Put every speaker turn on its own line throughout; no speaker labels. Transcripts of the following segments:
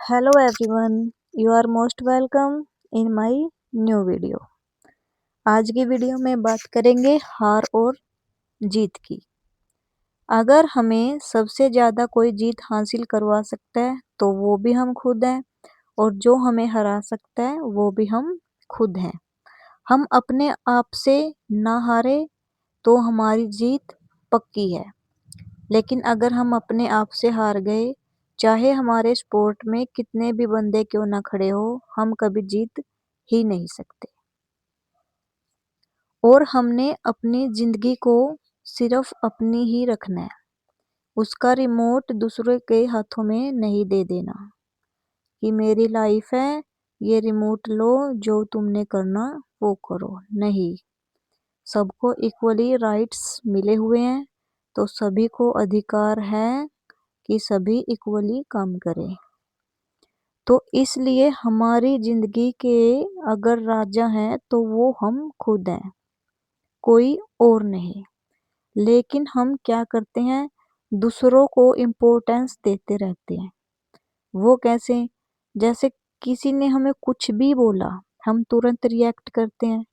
Hello everyone, you are most welcome in my new video। आज की video में बात करेंगे हार और जीत की। अगर हमें सबसे ज़्यादा कोई जीत हासिल करवा सकता है तो वो भी हम खुद हैं, और जो हमें हरा सकता है वो भी हम खुद हैं। हम अपने आप से ना हारे तो हमारी जीत पक्की है, लेकिन अगर हम अपने आप से हार गए, चाहे हमारे स्पोर्ट में कितने भी बंदे क्यों ना खड़े हो, हम कभी जीत ही नहीं सकते। और हमने अपनी जिंदगी को सिर्फ अपनी ही रखना है, उसका रिमोट दूसरे के हाथों में नहीं दे देना कि मेरी लाइफ है, ये रिमोट लो, जो तुमने करना वो करो। नहीं, सबको इक्वली राइट्स मिले हुए हैं, तो सभी को अधिकार है कि सभी इक्वली काम करें। तो इसलिए हमारी जिंदगी के अगर राजा हैं तो वो हम खुद हैं, कोई और नहीं। लेकिन हम क्या करते हैं, दूसरों को इम्पोर्टेंस देते रहते हैं। वो कैसे? जैसे किसी ने हमें कुछ भी बोला, हम तुरंत रिएक्ट करते हैं।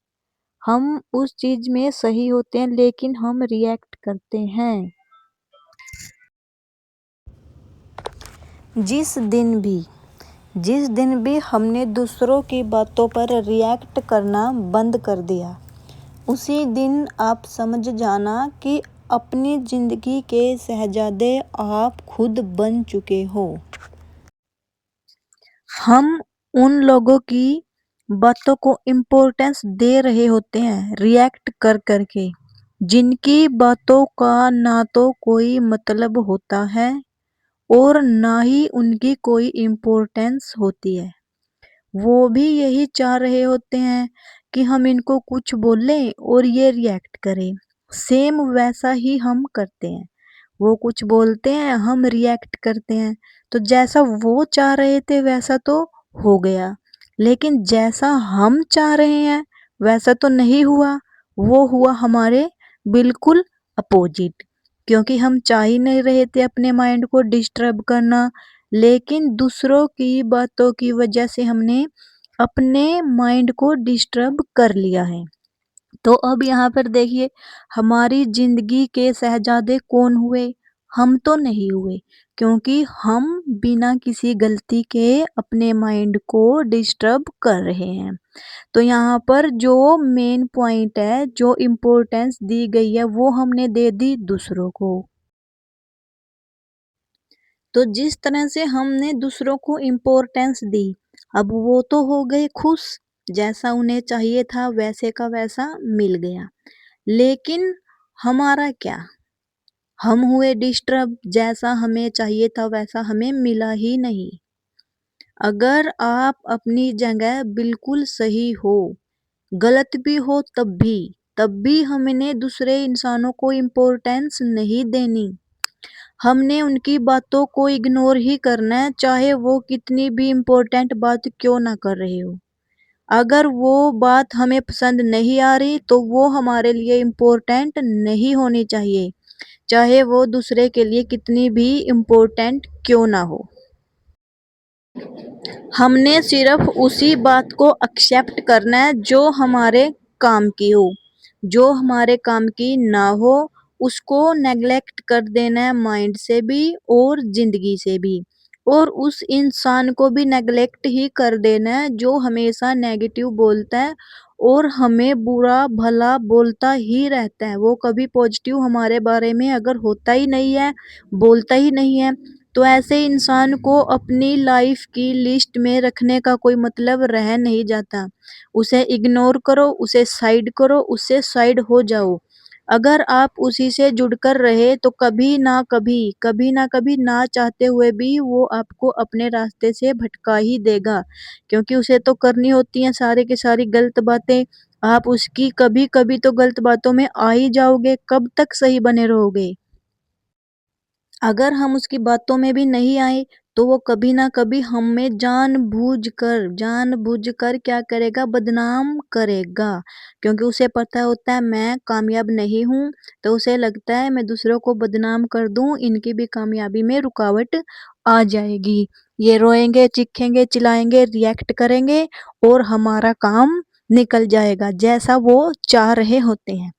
हम उस चीज में सही होते हैं लेकिन हम रिएक्ट करते हैं। जिस दिन भी हमने दूसरों की बातों पर रिएक्ट करना बंद कर दिया, उसी दिन आप समझ जाना कि अपनी जिंदगी के शहजादे आप खुद बन चुके हो। हम उन लोगों की बातों को इम्पोर्टेंस दे रहे होते हैं रिएक्ट कर करके, जिनकी बातों का ना तो कोई मतलब होता है और ना ही उनकी कोई इम्पोर्टेंस होती है। वो भी यही चाह रहे होते हैं कि हम इनको कुछ बोलें और ये रिएक्ट करें। सेम वैसा ही हम करते हैं। वो कुछ बोलते हैं, हम रिएक्ट करते हैं। तो जैसा वो चाह रहे थे वैसा तो हो गया, लेकिन जैसा हम चाह रहे हैं वैसा तो नहीं हुआ। वो हुआ हमारे बिल्कुल अपोजिट, क्योंकि हम चाह ही नहीं रहे थे अपने माइंड को डिस्टर्ब करना, लेकिन दूसरों की बातों की वजह से हमने अपने माइंड को डिस्टर्ब कर लिया है। तो अब यहाँ पर देखिए, हमारी जिंदगी के शहजादे कौन हुए? हम तो नहीं हुए, क्योंकि हम बिना किसी गलती के अपने माइंड को डिस्टर्ब कर रहे हैं। तो यहाँ पर जो मेन पॉइंट है, जो इम्पोर्टेंस दी गई है, वो हमने दे दी दूसरों को। तो जिस तरह से हमने दूसरों को इम्पोर्टेंस दी, अब वो तो हो गए खुश, जैसा उन्हें चाहिए था वैसे का वैसा मिल गया। लेकिन हमारा क्या? हम हुए डिस्टर्ब, जैसा हमें चाहिए था वैसा हमें मिला ही नहीं। अगर आप अपनी जगह बिल्कुल सही हो, गलत भी हो तब भी हमने दूसरे इंसानों को इम्पोर्टेंस नहीं देनी। हमने उनकी बातों को इग्नोर ही करना है, चाहे वो कितनी भी इम्पोर्टेंट बात क्यों ना कर रहे हो। अगर वो बात हमें पसंद नहीं आ रही तो वो हमारे लिए इम्पोर्टेंट नहीं होनी चाहिए, चाहे वो दूसरे के लिए कितनी भी इम्पोर्टेंट क्यों ना हो। हमने सिर्फ उसी बात को एक्सेप्ट करना है जो हमारे काम की हो। जो हमारे काम की ना हो उसको नेग्लेक्ट कर देना है, माइंड से भी और जिंदगी से भी। और उस इंसान को भी नेग्लेक्ट ही कर देना है जो हमेशा नेगेटिव बोलता है और हमें बुरा भला बोलता ही रहता है। वो कभी पॉजिटिव हमारे बारे में अगर होता ही नहीं है, बोलता ही नहीं है, तो ऐसे इंसान को अपनी लाइफ की लिस्ट में रखने का कोई मतलब रह नहीं जाता। उसे इग्नोर करो, उसे साइड करो, उससे साइड हो जाओ। अगर आप उसी से जुड़कर रहे तो कभी ना कभी ना चाहते हुए भी वो आपको अपने रास्ते से भटका ही देगा, क्योंकि उसे तो करनी होती हैं सारे की सारी गलत बातें। आप उसकी कभी कभी तो गलत बातों में आ ही जाओगे, कब तक सही बने रहोगे? अगर हम उसकी बातों में भी नहीं आए तो वो कभी ना कभी हमें जानबूझकर क्या करेगा, बदनाम करेगा, क्योंकि उसे पता होता है मैं कामयाब नहीं हूँ। तो उसे लगता है मैं दूसरों को बदनाम कर दूं, इनकी भी कामयाबी में रुकावट आ जाएगी। ये रोएंगे, चीखेंगे, चिल्लाएंगे, रिएक्ट करेंगे और हमारा काम निकल जाएगा जैसा वो चाह रहे होते हैं।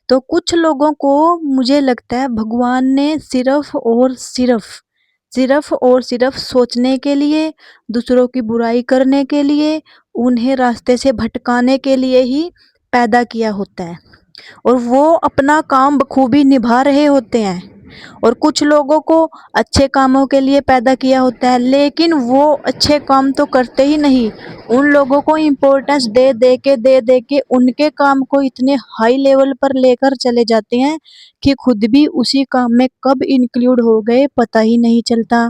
तो कुछ लोगों को मुझे लगता है भगवान ने सिर्फ और सिर्फ सोचने के लिए, दूसरों की बुराई करने के लिए, उन्हें रास्ते से भटकाने के लिए ही पैदा किया होता है और वो अपना काम बखूबी निभा रहे होते हैं। और कुछ लोगों को अच्छे कामों के लिए पैदा किया होता है, लेकिन वो अच्छे काम तो करते ही नहीं। उन लोगों को इम्पोर्टेंस दे दे के उनके काम को इतने हाई लेवल पर लेकर चले जाते हैं कि खुद भी उसी काम में कब इंक्लूड हो गए पता ही नहीं चलता।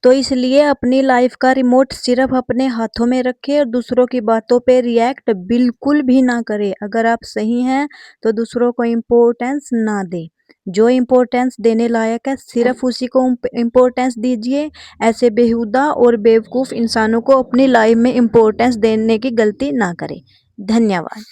तो इसलिए अपनी लाइफ का रिमोट सिर्फ अपने हाथों में रखें और दूसरों की बातों पे रिएक्ट बिल्कुल भी ना करें। अगर आप सही हैं तो दूसरों को इम्पोर्टेंस ना दें। जो इम्पोर्टेंस देने लायक है सिर्फ उसी को इम्पोर्टेंस दीजिए। ऐसे बेहुदा और बेवकूफ़ इंसानों को अपनी लाइफ में इम्पोर्टेंस देने की गलती ना करें। धन्यवाद।